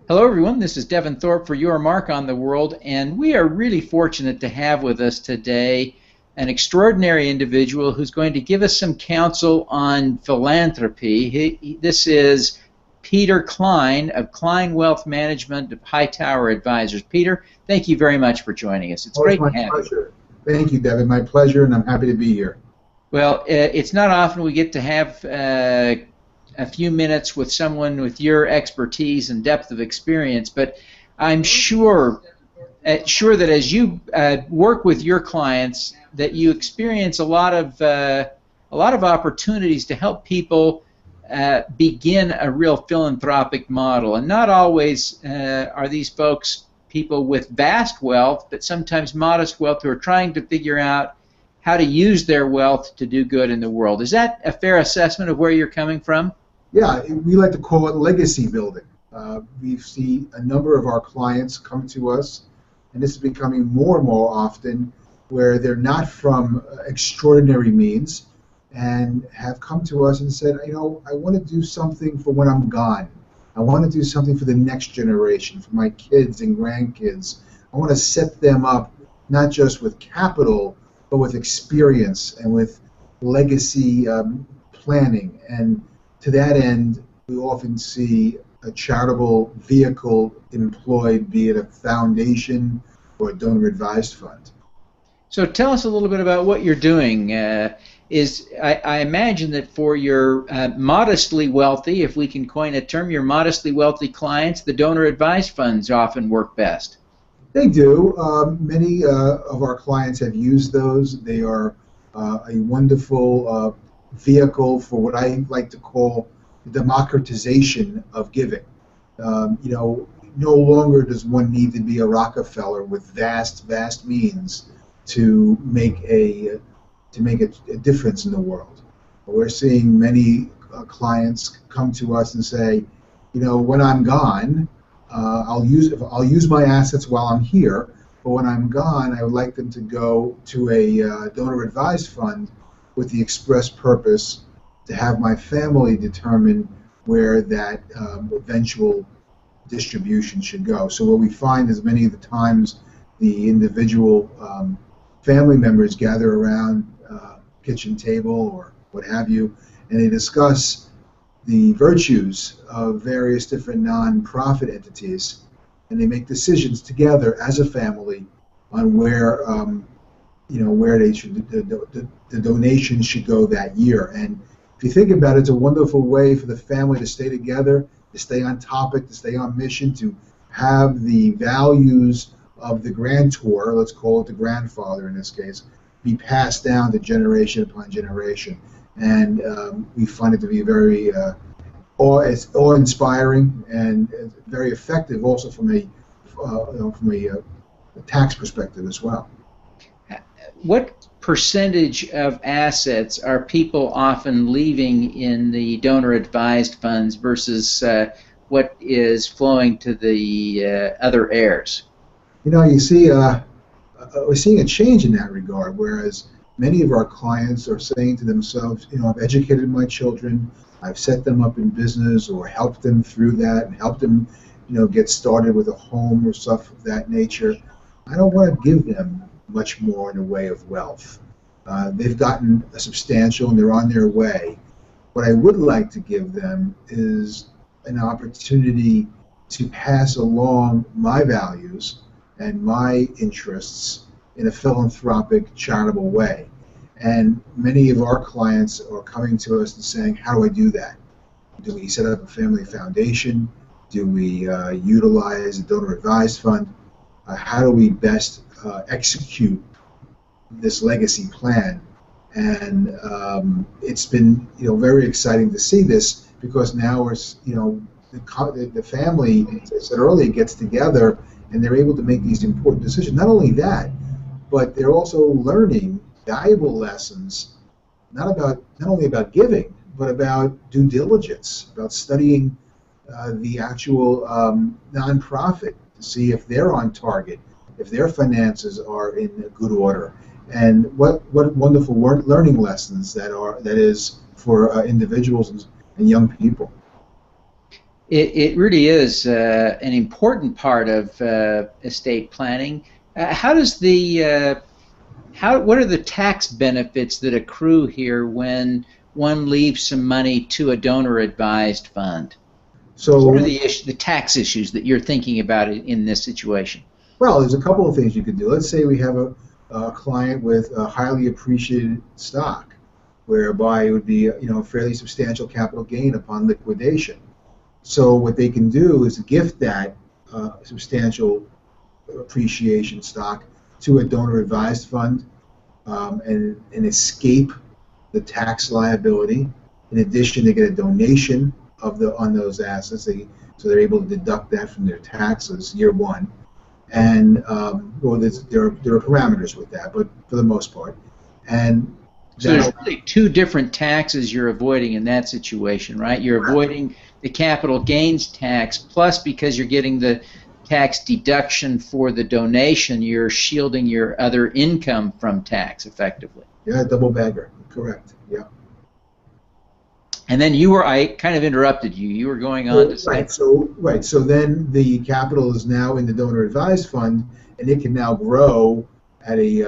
Hello, everyone. This is Devin Thorpe for Your Mark on the World, and we are really fortunate to have with us today an extraordinary individual who's going to give us some counsel on philanthropy. This is Peter Klein of Klein Wealth Management of HighTower Advisors. Peter, thank you very much for joining us. It's great to have you. Thank you, Devin. My pleasure, and I'm happy to be here. Well, it's not often we get to have a few minutes with someone with your expertise and depth of experience, but I'm sure that as you work with your clients, that you experience a lot of opportunities to help people begin a real philanthropic model. And not always are these folks people with vast wealth, but sometimes modest wealth who are trying to figure out how to use their wealth to do good in the world. Is that a fair assessment of where you're coming from? Yeah, we like to call it legacy building. We see a number of our clients come to us, and this is becoming more and more often, where they're not from extraordinary means and have come to us and said, you know, I want to do something for when I'm gone. I want to do something for the next generation, for my kids and grandkids. I want to set them up not just with capital, but with experience and with legacy planning. And to that end, we often see a charitable vehicle employed, be it a foundation or a donor-advised fund. So tell us a little bit about what you're doing. I imagine that for your modestly wealthy, if we can coin a term, your modestly wealthy clients, the donor-advised funds often work best. They do. Many of our clients have used those. They are a wonderful vehicle for what I like to call the democratization of giving. You know, no longer does one need to be a Rockefeller with vast means to make a difference in the world. We're seeing many clients come to us and say, you know, when I'm gone, I'll use my assets while I'm here, but when I'm gone, I would like them to go to a donor-advised fund with the express purpose to have my family determine where that eventual distribution should go. So what we find is many of the times the individual family members gather around kitchen table or what have you, and they discuss the virtues of various different non-profit entities, and they make decisions together as a family on where where they should the donations should go that year. And if you think about it, it's a wonderful way for the family to stay together, to stay on topic, to stay on mission, to have the values of the grantor, let's call it the grandfather in this case, be passed down to generation upon generation. And we find it to be very awe-inspiring and very effective, also from a tax perspective as well. What percentage of assets are people often leaving in the donor-advised funds versus what is flowing to the other heirs? You know, you see, we're seeing a change in that regard, whereas many of our clients are saying to themselves, you know, I've educated my children, I've set them up in business or helped them through that and helped them, you know, get started with a home or stuff of that nature. I don't want to give them much more in the way of wealth. They've gotten a substantial and they're on their way. What I would like to give them is an opportunity to pass along my values and my interests in a philanthropic, charitable way. And many of our clients are coming to us and saying, how do I do that? Do we set up a family foundation? Do we utilize a donor-advised fund? How do we best execute this legacy plan? And it's been, you know, very exciting to see this, because now we're, you know, the family, as I said earlier, gets together and they're able to make these important decisions. Not only that, but they're also learning valuable lessons, not only about giving, but about due diligence, about studying the actual nonprofit to see if they're on target, if their finances are in good order, and what wonderful learning lessons that is for individuals and young people. It really is an important part of estate planning. How does what are the tax benefits that accrue here when one leaves some money to a donor-advised fund? What are So, the tax issues that you're thinking about in this situation? well, there's a couple of things you could do. Let's say we have a client with a highly appreciated stock, whereby it would be a fairly substantial capital gain upon liquidation. So what they can do is gift that substantial appreciation stock to a donor-advised fund, and escape the tax liability. In addition, they get a donation on those assets. So they're able to deduct that from their taxes year one. And well, there are parameters with that, but for the most part. And So there's really two different taxes you're avoiding in that situation, right? You're avoiding the capital gains tax, plus because you're getting the tax deduction for the donation, you're shielding your other income from tax effectively. yeah, double bagger, correct. Yeah. And then I kind of interrupted you. You were going on to say. Right. So then the capital is now in the donor advised fund, and it can now grow at a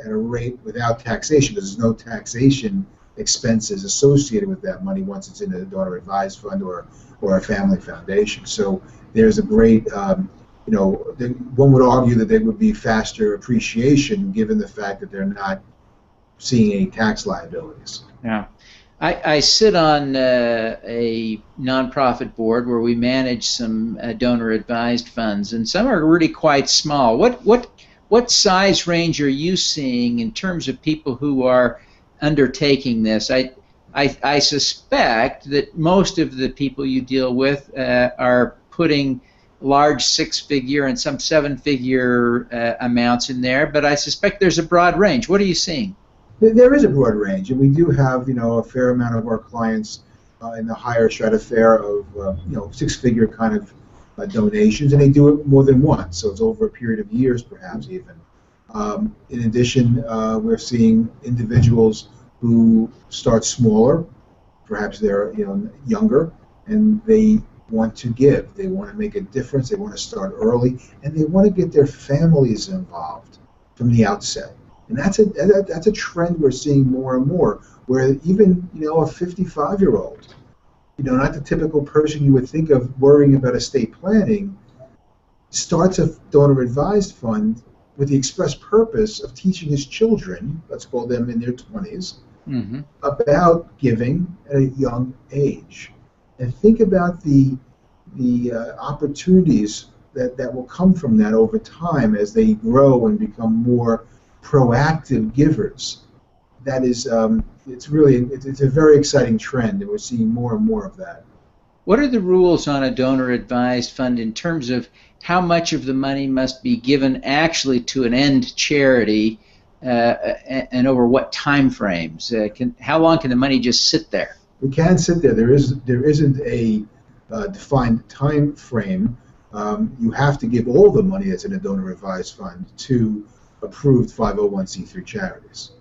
rate without taxation, because there's no taxation expenses associated with that money once it's in a donor advised fund or a family foundation. So there's a great, one would argue that there would be faster appreciation given the fact that they're not seeing any tax liabilities. Yeah. I sit on a nonprofit board where we manage some donor-advised funds, and some are really quite small. What size range are you seeing in terms of people who are undertaking this? I suspect that most of the people you deal with are putting large six-figure and some seven-figure amounts in there, but I suspect there's a broad range. What are you seeing? There is a broad range, and we do have, a fair amount of our clients in the higher stratosphere of, six-figure kind of donations, and they do it more than once, so it's over a period of years, perhaps even. In addition, we're seeing individuals who start smaller, perhaps they're younger, and they want to give. They want to make a difference. They want to start early, and they want to get their families involved from the outset. And that's a trend we're seeing more and more, where even a 55-year-old, not the typical person you would think of worrying about estate planning, starts a donor-advised fund with the express purpose of teaching his children, let's call them in their 20s, about giving at a young age. And think about the opportunities that will come from that over time as they grow and become more proactive givers. That is, it's a very exciting trend, and we're seeing more and more of that. What are the rules on a donor-advised fund in terms of how much of the money must be given actually to an end charity, and over what time frames? How long can the money just sit there? It can sit there. There isn't a defined time frame. You have to give all the money that's in a donor-advised fund to approved 501c3 charities.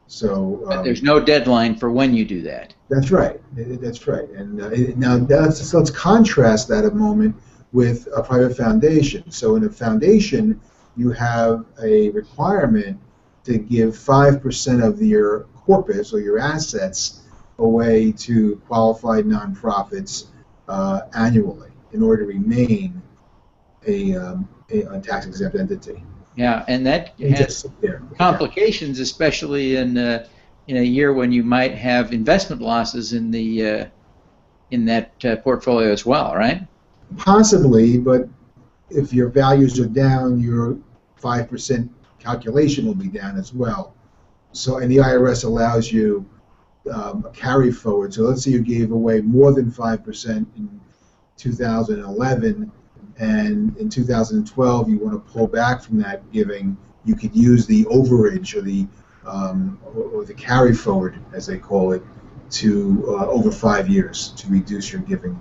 So but there's no deadline for when you do that. That's right. That's right. And now let's contrast that a moment with a private foundation. So in a foundation, you have a requirement to give 5% of your corpus or your assets away to qualified nonprofits annually in order to remain a tax-exempt entity. Yeah, and that has complications, especially in a year when you might have investment losses in that portfolio as well, right? Possibly, but if your values are down, your 5% calculation will be down as well. So, and the IRS allows you a carry forward. So let's say you gave away more than 5% in 2011. And in 2012, you want to pull back from that giving, you could use the overage or the carry forward, as they call it, to over 5 years to reduce your giving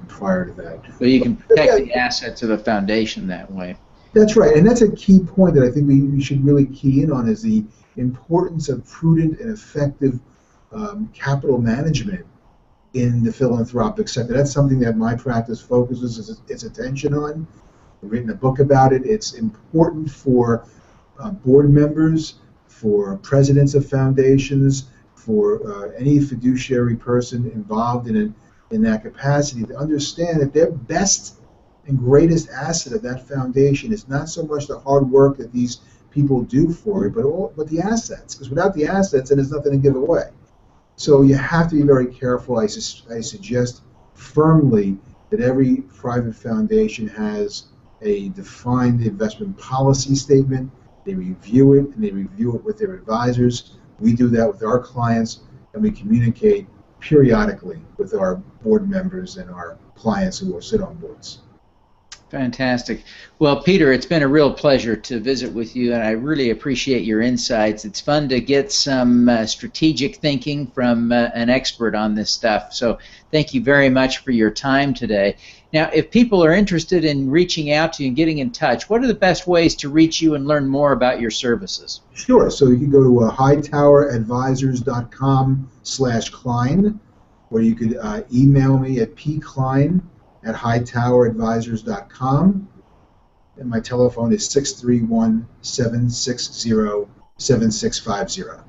prior to that. So you can protect the assets of a foundation that way. That's right, and that's a key point that I think we should really key in on, is the importance of prudent and effective capital management in the philanthropic sector. That's something that my practice focuses its attention on. I've written a book about it. It's important for board members, for presidents of foundations, for any fiduciary person involved in that capacity to understand that their best and greatest asset of that foundation is not so much the hard work that these people do for it, but the assets. Because without the assets, then there's nothing to give away. So you have to be very careful. I suggest firmly that every private foundation has a defined investment policy statement. They review it, and they review it with their advisors. We do that with our clients, and we communicate periodically with our board members and our clients who will sit on boards. Fantastic. Well, Peter, it's been a real pleasure to visit with you, and I really appreciate your insights. It's fun to get some strategic thinking from an expert on this stuff. So thank you very much for your time today. Now, if people are interested in reaching out to you and getting in touch, what are the best ways to reach you and learn more about your services? Sure. So you can go to HighTowerAdvisors.com/Klein, or you could email me at pklein@HighTowerAdvisors.com, and my telephone is 631-760-7650.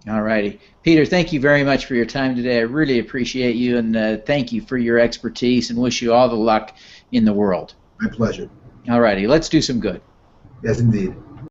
All righty. Peter, thank you very much for your time today. I really appreciate you, and thank you for your expertise, and wish you all the luck in the world. My pleasure. All righty. Let's do some good. Yes, indeed.